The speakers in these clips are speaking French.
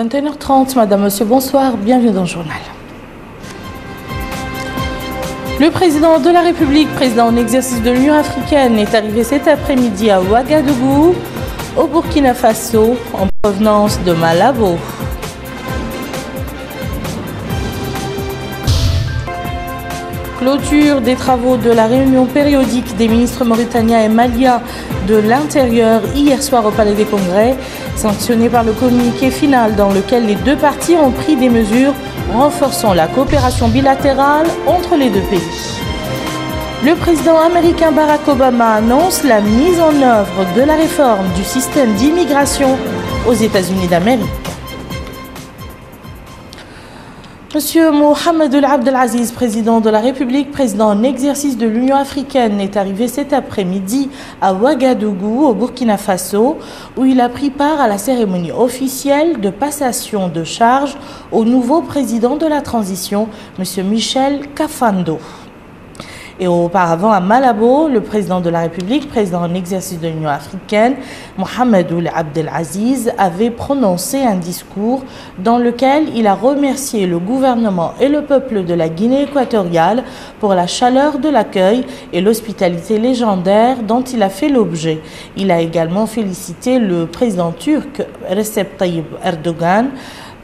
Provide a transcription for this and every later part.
21h30. Madame, Monsieur, bonsoir. Bienvenue dans le journal. Le président de la République, président en exercice de l'Union africaine, est arrivé cet après-midi à Ouagadougou, au Burkina Faso, en provenance de Malabo. Clôture des travaux de la réunion périodique des ministres mauritaniens et maliens de l'Intérieur hier soir au Palais des Congrès, sanctionné par le communiqué final dans lequel les deux parties ont pris des mesures renforçant la coopération bilatérale entre les deux pays. Le président américain Barack Obama annonce la mise en œuvre de la réforme du système d'immigration aux États-Unis d'Amérique. Monsieur Mohamed Ould Abdel Aziz, président de la République, président en exercice de l'Union africaine, est arrivé cet après-midi à Ouagadougou, au Burkina Faso, où il a pris part à la cérémonie officielle de passation de charge au nouveau président de la transition, monsieur Michel Kafando. Et auparavant, à Malabo, le président de la République, président en exercice de l'Union africaine, Mohamed Ould Abdel Aziz, avait prononcé un discours dans lequel il a remercié le gouvernement et le peuple de la Guinée équatoriale pour la chaleur de l'accueil et l'hospitalité légendaire dont il a fait l'objet. Il a également félicité le président turc Recep Tayyip Erdogan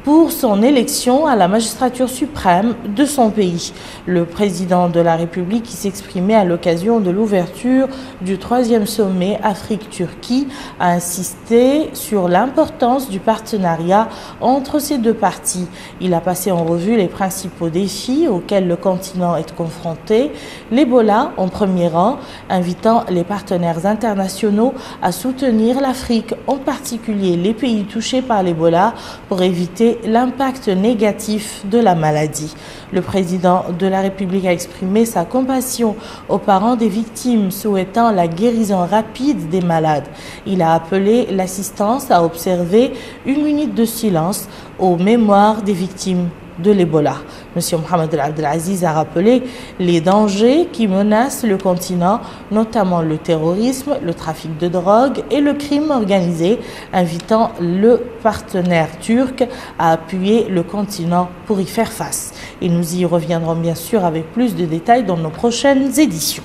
pour son élection à la magistrature suprême de son pays. Le président de la République, qui s'exprimait à l'occasion de l'ouverture du 3e sommet Afrique-Turquie, a insisté sur l'importance du partenariat entre ces deux parties. Il a passé en revue les principaux défis auxquels le continent est confronté, l'Ebola en premier rang, invitant les partenaires internationaux à soutenir l'Afrique, en particulier les pays touchés par l'Ebola, pour éviter l'impact négatif de la maladie. Le président de la République a exprimé sa compassion aux parents des victimes, souhaitant la guérison rapide des malades. Il a appelé l'assistance à observer une minute de silence aux mémoires des victimes de l'Ebola. Monsieur Mohamed Ould Abdel Aziz a rappelé les dangers qui menacent le continent, notamment le terrorisme, le trafic de drogue et le crime organisé, invitant le partenaire turc à appuyer le continent pour y faire face. Et nous y reviendrons bien sûr avec plus de détails dans nos prochaines éditions.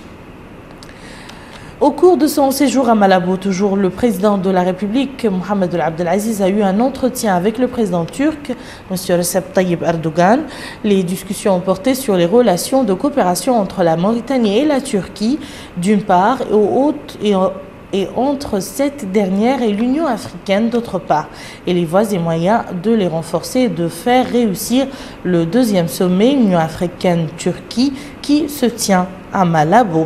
Au cours de son séjour à Malabo, toujours, le président de la République, Mohamed Ould Abdel Aziz, a eu un entretien avec le président turc, M. Recep Tayyip Erdogan. Les discussions ont porté sur les relations de coopération entre la Mauritanie et la Turquie, d'une part, et entre cette dernière et l'Union africaine, d'autre part, et les voies et moyens de les renforcer et de faire réussir le 2e sommet Union africaine-Turquie qui se tient à Malabo.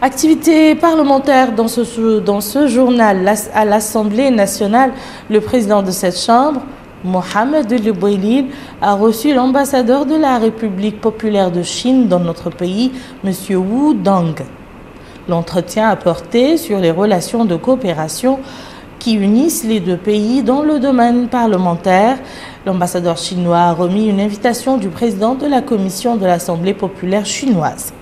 Activité parlementaire dans ce journal à l'Assemblée nationale. Le président de cette chambre, Mohamed El Boilil, a reçu l'ambassadeur de la République populaire de Chine dans notre pays, M. Wu Dong. L'entretien a porté sur les relations de coopération qui unissent les deux pays dans le domaine parlementaire. L'ambassadeur chinois a remis une invitation du président de la commission de l'Assemblée populaire chinoise.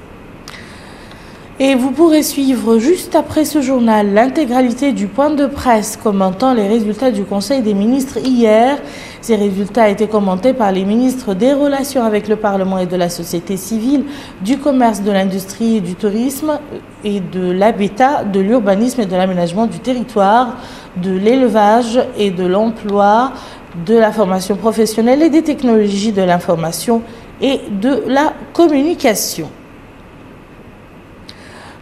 Et vous pourrez suivre juste après ce journal l'intégralité du point de presse commentant les résultats du Conseil des ministres hier. Ces résultats ont été commentés par les ministres des Relations avec le Parlement et de la société civile, du commerce, de l'industrie et du tourisme, et de l'habitat, de l'urbanisme et de l'aménagement du territoire, de l'élevage et de l'emploi, de la formation professionnelle et des technologies de l'information et de la communication.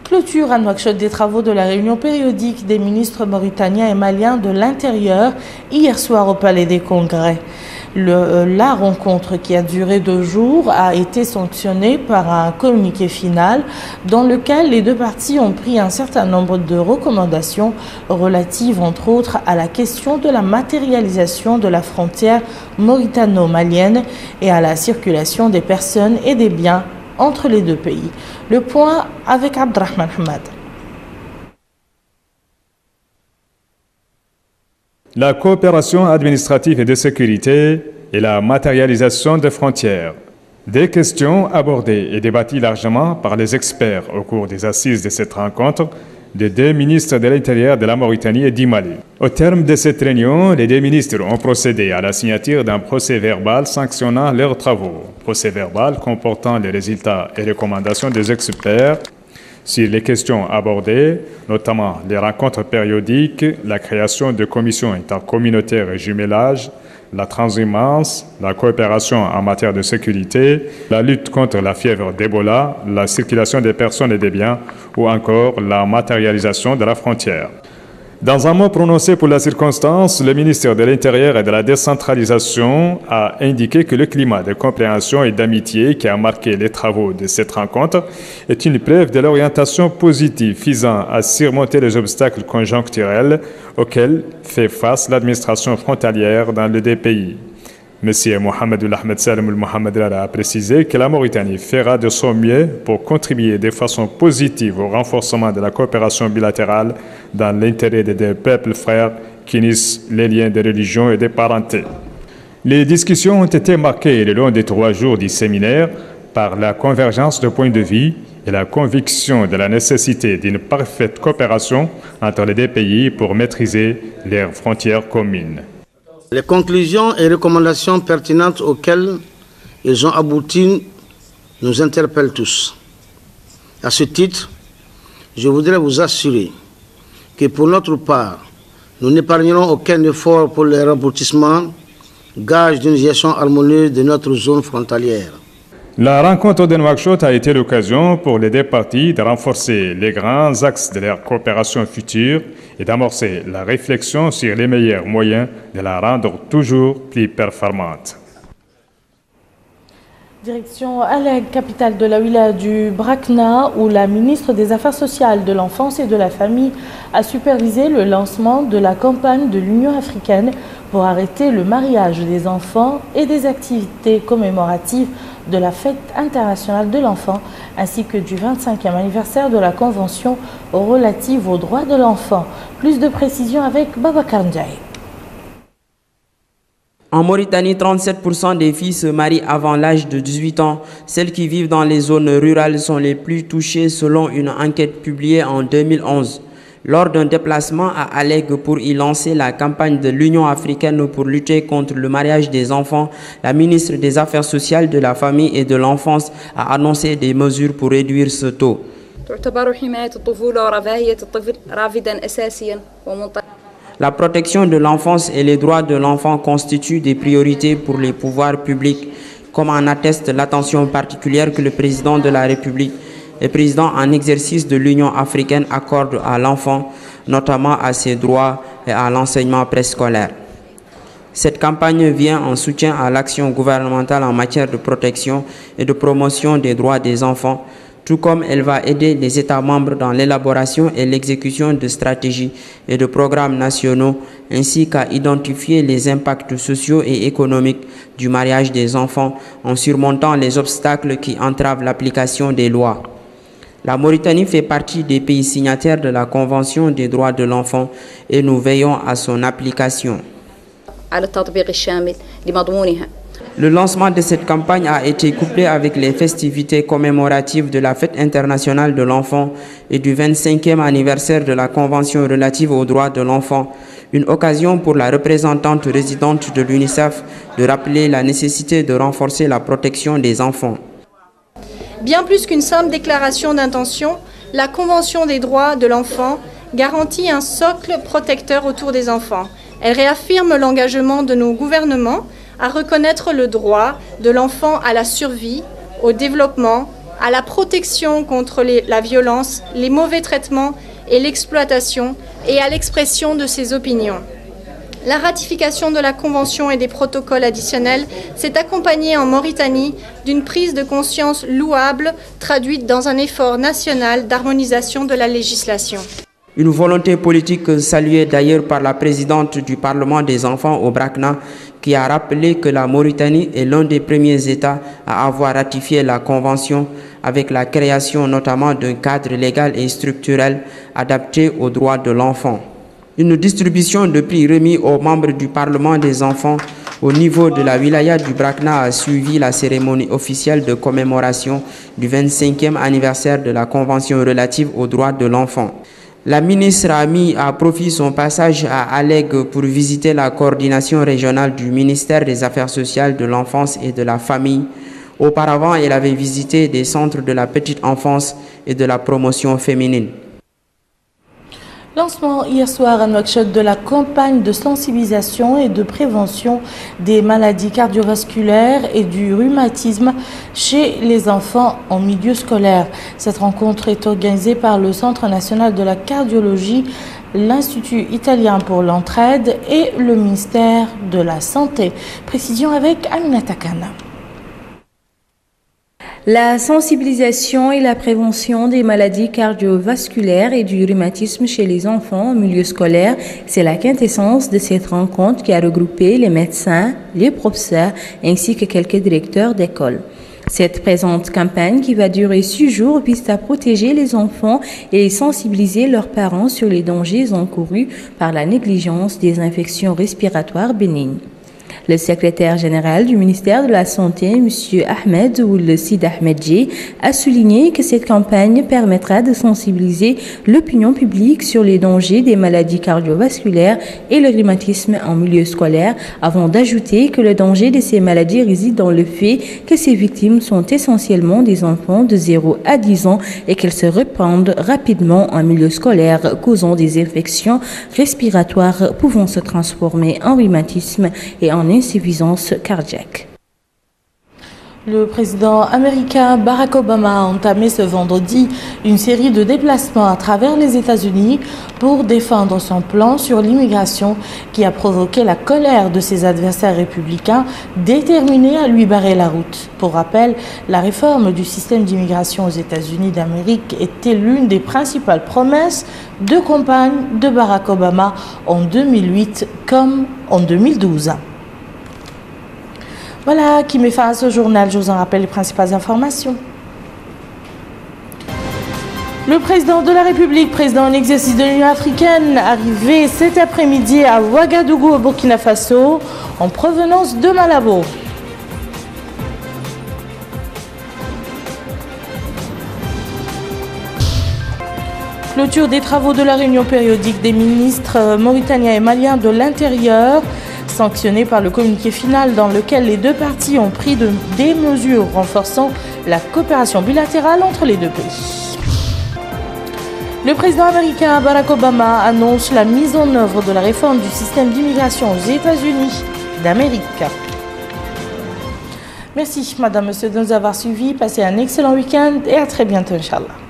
Clôture à Nouakchott des travaux de la réunion périodique des ministres mauritaniens et maliens de l'Intérieur hier soir au Palais des Congrès. La rencontre, qui a duré 2 jours, a été sanctionnée par un communiqué final dans lequel les deux parties ont pris un certain nombre de recommandations relatives entre autres à la question de la matérialisation de la frontière mauritano-malienne et à la circulation des personnes et des biens entre les deux pays. Le point avec Abdrahman Hamad. La coopération administrative et de sécurité et la matérialisation des frontières. Des questions abordées et débattues largement par les experts au cours des assises de cette rencontre des deux ministres de l'Intérieur de la Mauritanie et du Mali. Au terme de cette réunion, les deux ministres ont procédé à la signature d'un procès-verbal sanctionnant leurs travaux. Procès-verbal comportant les résultats et recommandations des experts sur les questions abordées, notamment les rencontres périodiques, la création de commissions intercommunautaires et jumelage, la transhumance, la coopération en matière de sécurité, la lutte contre la fièvre d'Ebola, la circulation des personnes et des biens ou encore la matérialisation de la frontière. Dans un mot prononcé pour la circonstance, le ministère de l'Intérieur et de la décentralisation a indiqué que le climat de compréhension et d'amitié qui a marqué les travaux de cette rencontre est une preuve de l'orientation positive visant à surmonter les obstacles conjoncturels auxquels fait face l'administration frontalière dans les deux pays. M. Mohamed Ahmed Salem Mohamed a précisé que la Mauritanie fera de son mieux pour contribuer de façon positive au renforcement de la coopération bilatérale dans l'intérêt des deux peuples frères qui unissent les liens de religion et de parenté. Les discussions ont été marquées le long des 3 jours du séminaire par la convergence de points de vue et la conviction de la nécessité d'une parfaite coopération entre les deux pays pour maîtriser leurs frontières communes. Les conclusions et recommandations pertinentes auxquelles ils ont abouti nous interpellent tous. À ce titre, je voudrais vous assurer que pour notre part, nous n'épargnerons aucun effort pour le raboutissement, gage d'une gestion harmonieuse de notre zone frontalière. La rencontre de Nouakchott a été l'occasion pour les deux parties de renforcer les grands axes de leur coopération future et d'amorcer la réflexion sur les meilleurs moyens de la rendre toujours plus performante. Direction à la capitale de la wilaya du Brakna, où la ministre des Affaires sociales, de l'Enfance et de la Famille a supervisé le lancement de la campagne de l'Union africaine pour arrêter le mariage des enfants et des activités commémoratives de la Fête internationale de l'enfant, ainsi que du 25e anniversaire de la Convention relative aux droits de l'enfant. Plus de précisions avec Babacar Ndiaye. En Mauritanie, 37% des filles se marient avant l'âge de 18 ans. Celles qui vivent dans les zones rurales sont les plus touchées selon une enquête publiée en 2011. Lors d'un déplacement à Alleg pour y lancer la campagne de l'Union africaine pour lutter contre le mariage des enfants, la ministre des Affaires sociales, de la Famille et de l'Enfance a annoncé des mesures pour réduire ce taux. La protection de l'enfance et les droits de l'enfant constituent des priorités pour les pouvoirs publics, comme en atteste l'attention particulière que le président de la République et président en exercice de l'Union africaine accorde à l'enfant, notamment à ses droits et à l'enseignement préscolaire. Cette campagne vient en soutien à l'action gouvernementale en matière de protection et de promotion des droits des enfants, tout comme elle va aider les États membres dans l'élaboration et l'exécution de stratégies et de programmes nationaux, ainsi qu'à identifier les impacts sociaux et économiques du mariage des enfants en surmontant les obstacles qui entravent l'application des lois. La Mauritanie fait partie des pays signataires de la Convention des droits de l'enfant et nous veillons à son application. Le lancement de cette campagne a été couplé avec les festivités commémoratives de la Fête internationale de l'enfant et du 25e anniversaire de la Convention relative aux droits de l'enfant, une occasion pour la représentante résidente de l'UNICEF de rappeler la nécessité de renforcer la protection des enfants. Bien plus qu'une simple déclaration d'intention, la Convention des droits de l'enfant garantit un socle protecteur autour des enfants. Elle réaffirme l'engagement de nos gouvernements à reconnaître le droit de l'enfant à la survie, au développement, à la protection contre la violence, les mauvais traitements et l'exploitation, et à l'expression de ses opinions. La ratification de la Convention et des protocoles additionnels s'est accompagnée en Mauritanie d'une prise de conscience louable, traduite dans un effort national d'harmonisation de la législation. Une volonté politique saluée d'ailleurs par la présidente du Parlement des enfants au Brakna, qui a rappelé que la Mauritanie est l'un des premiers États à avoir ratifié la Convention, avec la création notamment d'un cadre légal et structurel adapté aux droits de l'enfant. Une distribution de prix remis aux membres du Parlement des enfants au niveau de la wilaya du Brakna a suivi la cérémonie officielle de commémoration du 25e anniversaire de la Convention relative aux droits de l'enfant. La ministre a mis à profit son passage à Alleg pour visiter la coordination régionale du ministère des Affaires sociales, de l'enfance et de la famille. Auparavant, elle avait visité des centres de la petite enfance et de la promotion féminine. Lancement hier soir à Nouakchott de la campagne de sensibilisation et de prévention des maladies cardiovasculaires et du rhumatisme chez les enfants en milieu scolaire. Cette rencontre est organisée par le Centre national de la cardiologie, l'Institut italien pour l'entraide et le ministère de la Santé. Précision avec Aminata Kana. La sensibilisation et la prévention des maladies cardiovasculaires et du rhumatisme chez les enfants en milieu scolaire, c'est la quintessence de cette rencontre qui a regroupé les médecins, les professeurs ainsi que quelques directeurs d'école. Cette présente campagne, qui va durer 6 jours, vise à protéger les enfants et sensibiliser leurs parents sur les dangers encourus par la négligence des infections respiratoires bénignes. Le secrétaire général du ministère de la Santé, M. Ahmed Ould Sid Ahmedji, a souligné que cette campagne permettra de sensibiliser l'opinion publique sur les dangers des maladies cardiovasculaires et le rhumatisme en milieu scolaire, avant d'ajouter que le danger de ces maladies réside dans le fait que ces victimes sont essentiellement des enfants de 0 à 10 ans et qu'elles se répandent rapidement en milieu scolaire, causant des infections respiratoires pouvant se transformer en rhumatisme et en insuffisance cardiaque. Le président américain Barack Obama a entamé ce vendredi une série de déplacements à travers les États-Unis pour défendre son plan sur l'immigration qui a provoqué la colère de ses adversaires républicains déterminés à lui barrer la route. Pour rappel, la réforme du système d'immigration aux États-Unis d'Amérique était l'une des principales promesses de campagne de Barack Obama en 2008 comme en 2012. Voilà qui met fin à ce journal. Je vous en rappelle les principales informations. Le président de la République, président en exercice de l'Union africaine, arrivé cet après-midi à Ouagadougou au Burkina Faso en provenance de Malabo. Clôture des travaux de la réunion périodique des ministres mauritaniens et maliens de l'Intérieur, sanctionné par le communiqué final dans lequel les deux parties ont pris des mesures renforçant la coopération bilatérale entre les deux pays. Le président américain Barack Obama annonce la mise en œuvre de la réforme du système d'immigration aux États-Unis d'Amérique. Merci, madame, monsieur, de nous avoir suivis. Passez un excellent week-end et à très bientôt, Inch'Allah.